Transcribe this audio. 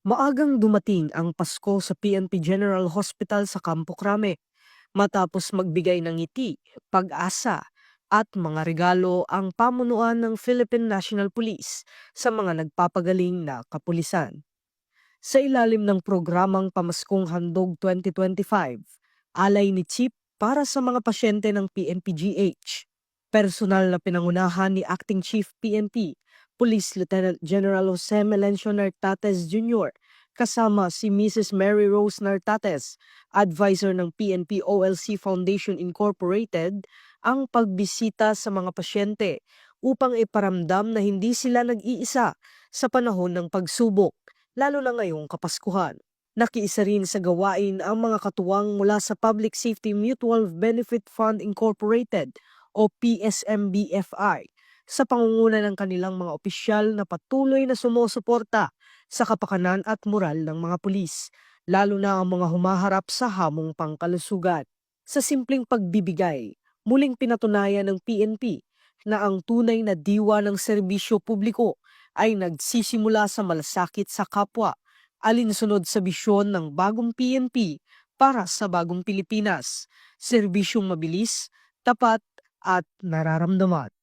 Maagang dumating ang Pasko sa PNP General Hospital sa Campo Crame matapos magbigay ng ngiti, pag-asa at mga regalo ang pamunuan ng Philippine National Police sa mga nagpapagaling na kapulisan. Sa ilalim ng programang Pamaskong Handog 2025, alay ni Chief para sa mga pasyente ng PNPGH. Personal na pinangunahan ni Acting Chief PNP, Police Lieutenant General Jose Melencio Nartates Jr., kasama si Mrs. Mary Rose Nartates, advisor ng PNP OLC Foundation Incorporated, ang pagbisita sa mga pasyente upang iparamdam na hindi sila nag-iisa sa panahon ng pagsubok, lalo na ngayong Kapaskuhan. Nakiisa rin sa gawain ang mga katuwang mula sa Public Safety Mutual Benefit Fund Incorporated o PSMBFI sa pangunguna ng kanilang mga opisyal na patuloy na sumusuporta sa kapakanan at moral ng mga pulis, lalo na ang mga humaharap sa hamong pangkalusugan. Sa simpleng pagbibigay, muling pinatunayan ng PNP na ang tunay na diwa ng serbisyo publiko ay nagsisimula sa malasakit sa kapwa, alinsunod sa bisyon ng bagong PNP para sa bagong Pilipinas, serbisyong mabilis, tapat at nararamdaman.